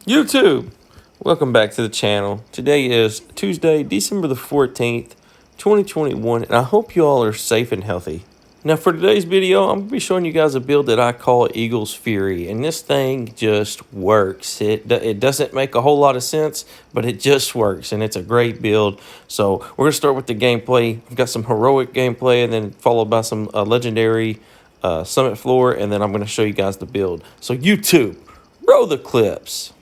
YouTube, welcome back to the channel. Today is Tuesday, December the 14th, 2021, and I hope you all are safe and healthy. Now for today's video, I'm going to be showing you guys a build that I call Eagle's Fury, and this thing just works. It doesn't make a whole lot of sense, but it just works, and it's a great build. So we're going to start with the gameplay. We've got some heroic gameplay, and then followed by some legendary summit floor, and then I'm going to show you guys the build. So YouTube, roll the clips.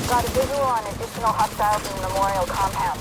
Got a visual on additional hostiles in the memorial compound.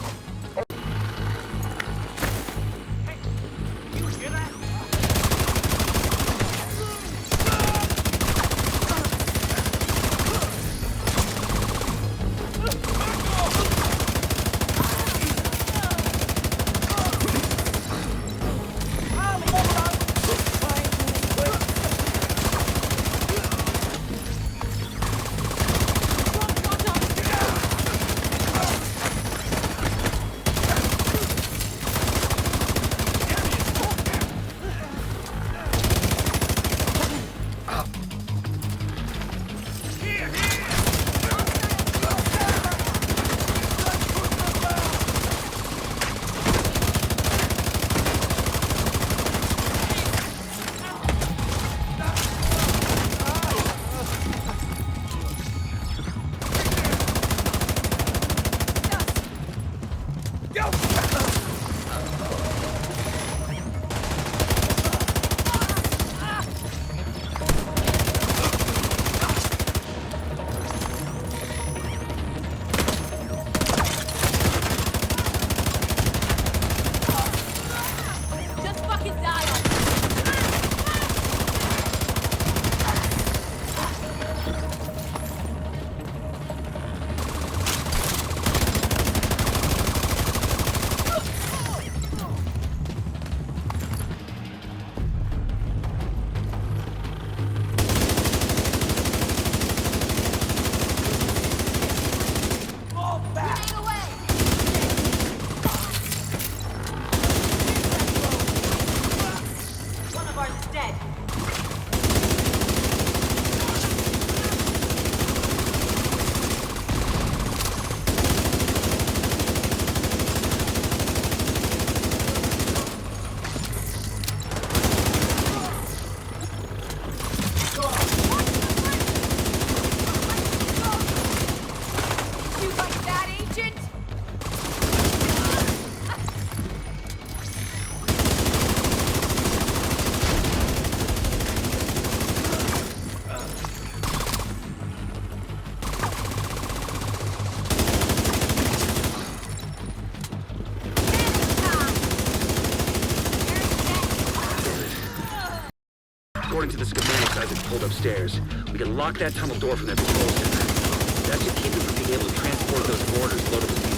According to the schematics I've been pulled upstairs, we can lock that tunnel door from that control center. That should keep it from being able to transport those boarders loaded with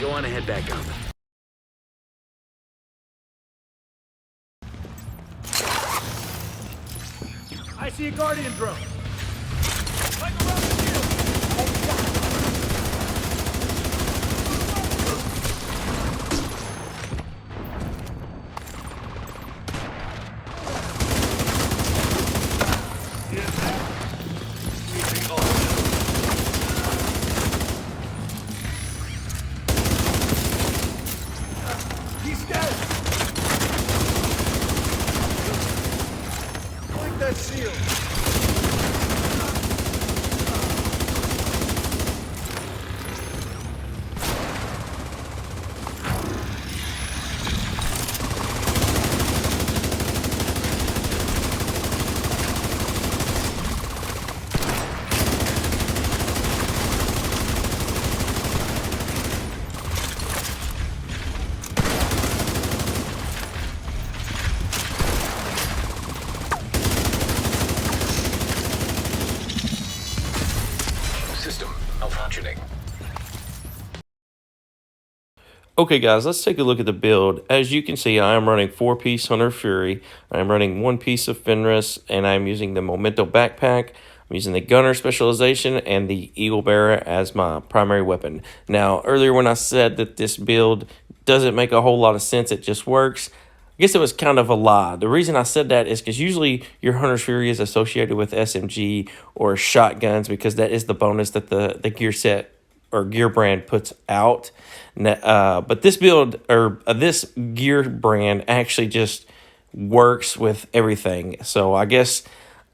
Go on ahead back up. I see a Guardian drone. He's dead. Break that shield. System malfunctioning. Okay guys, let's take a look at the build. As you can see, I am running 4-piece Hunter Fury. I am running 1 piece of Fenris, and I'm using the Memento backpack. I'm using the Gunner specialization and the Eagle Bearer as my primary weapon. Now, earlier when I said that this build doesn't make a whole lot of sense, it just works, I guess it was kind of a lie. The reason I said that is because usually your Hunter's Fury is associated with SMG or shotguns, because that is the bonus that the gear set or gear brand puts out. But this build, or this gear brand, actually just works with everything. So I guess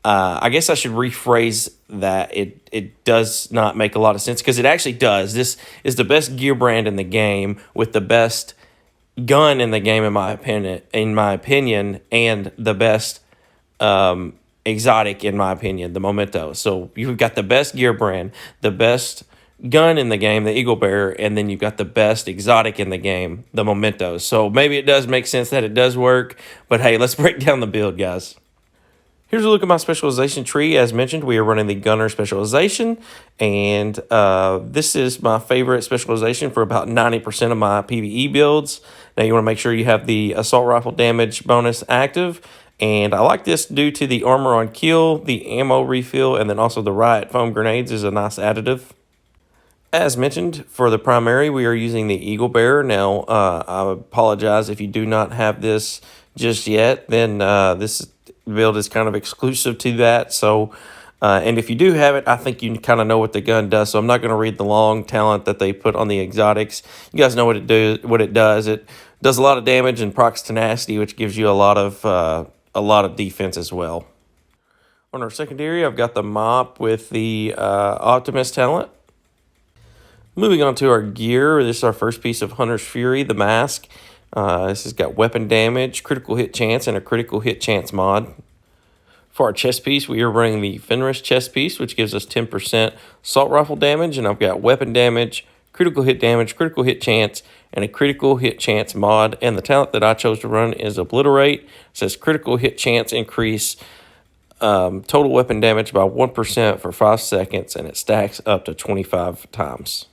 I should rephrase that. It does not make a lot of sense, because it actually does. This is the best gear brand in the game with the best gun in the game, in my opinion, and the best exotic, in my opinion, the Memento. So you've got the best gear brand, the best gun in the game, the Eagle Bearer, and then you've got the best exotic in the game, the Memento. So maybe it does make sense that it does work, but hey, let's break down the build, guys. Here's a look at my specialization tree. As mentioned, we are running the Gunner specialization, and this is my favorite specialization for about 90% of my PvE builds. Now, you want to make sure you have the assault rifle damage bonus active, and I like this due to the armor on kill, the ammo refill, and then also the riot foam grenades is a nice additive. As mentioned, for the primary, we are using the Eagle Bearer. Now, I apologize if you do not have this just yet, then this build is kind of exclusive to that. So, and if you do have it, I think you kind of know what the gun does. So I'm not going to read the long talent that they put on the exotics. You guys know what it does. It does a lot of damage and procs tenacity, which gives you a lot of defense as well. On our secondary, I've got the Mop with the Optimus talent. Moving on to our gear, this is our first piece of Hunter's Fury, the mask. This has got weapon damage, critical hit chance, and a critical hit chance mod. For our chest piece, we are running the Fenris chest piece, which gives us 10% assault rifle damage, and I've got weapon damage, critical hit chance, and a critical hit chance mod. And the talent that I chose to run is Obliterate. It says critical hit chance increase total weapon damage by 1% for 5 seconds, and it stacks up to 25 times.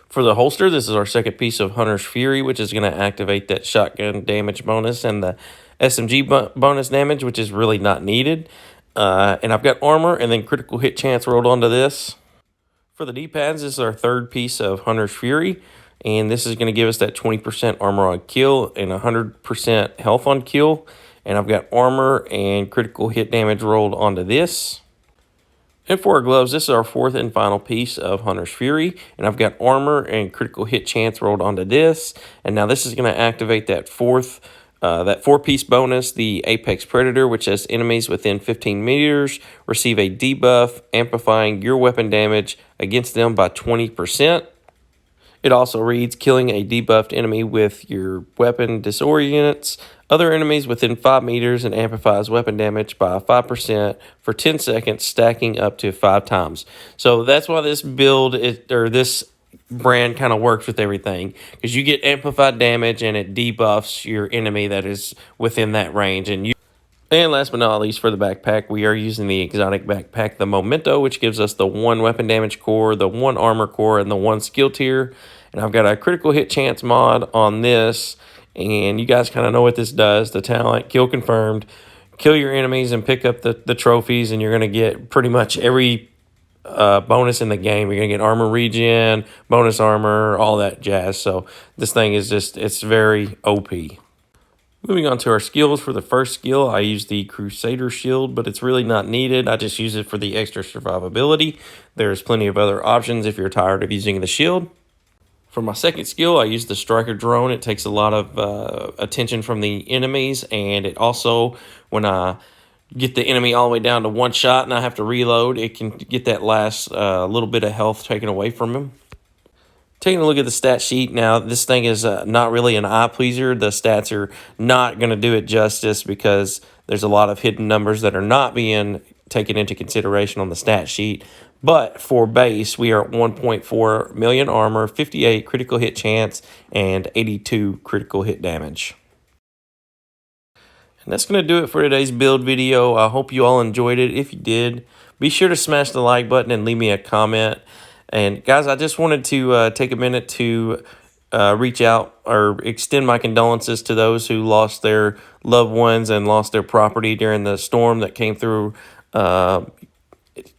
For the holster, this is our second piece of Hunter's Fury, which is going to activate that shotgun damage bonus and the SMG bonus damage, which is really not needed. And I've got armor and then critical hit chance rolled onto this. For the D-pads, this is our third piece of Hunter's Fury, and this is going to give us that 20% armor on kill and 100% health on kill. And I've got armor and critical hit damage rolled onto this. And for our gloves, this is our fourth and final piece of Hunter's Fury, and I've got armor and critical hit chance rolled onto this. And now this is going to activate that four-piece bonus, the Apex Predator, which says enemies within 15 meters receive a debuff, amplifying your weapon damage against them by 20%. It also reads, killing a debuffed enemy with your weapon disorients other enemies within 5 meters and amplifies weapon damage by 5% for 10 seconds, stacking up to 5 times. So that's why this build, this brand kind of works with everything, because you get amplified damage and it debuffs your enemy that is within that range. And last but not least, for the backpack, we are using the exotic backpack, the Memento, which gives us the 1 weapon damage core, the 1 armor core, and the 1 skill tier. And I've got a critical hit chance mod on this, and you guys kind of know what this does. The talent, kill confirmed, kill your enemies and pick up the trophies, and you're going to get pretty much every bonus in the game. You're going to get armor regen, bonus armor, all that jazz. So this thing is just, it's very OP. Moving on to our skills. For the first skill, I use the Crusader Shield, but it's really not needed. I just use it for the extra survivability. There's plenty of other options if you're tired of using the shield. For my second skill, I use the Striker Drone. It takes a lot of attention from the enemies, and it also, when I get the enemy all the way down to one shot and I have to reload, it can get that last little bit of health taken away from him. Taking a look at the stat sheet now, this thing is not really an eye pleaser. The stats are not going to do it justice because there's a lot of hidden numbers that are not being taken into consideration on the stat sheet. But for base, we are at 1.4 million armor, 58 critical hit chance, and 82 critical hit damage. And that's going to do it for today's build video. I hope you all enjoyed it. If you did, be sure to smash the like button and leave me a comment. And guys, I just wanted to take a minute to reach out or extend my condolences to those who lost their loved ones and lost their property during the storm that came through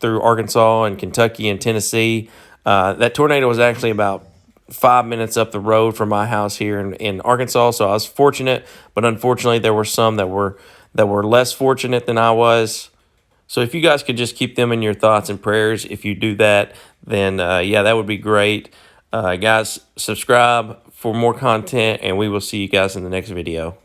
Arkansas and Kentucky and Tennessee. That tornado was actually about 5 minutes up the road from my house here in Arkansas, so I was fortunate, but unfortunately there were some that were less fortunate than I was. So if you guys could just keep them in your thoughts and prayers, if you do that, then yeah, that would be great. Guys, subscribe for more content, and we will see you guys in the next video.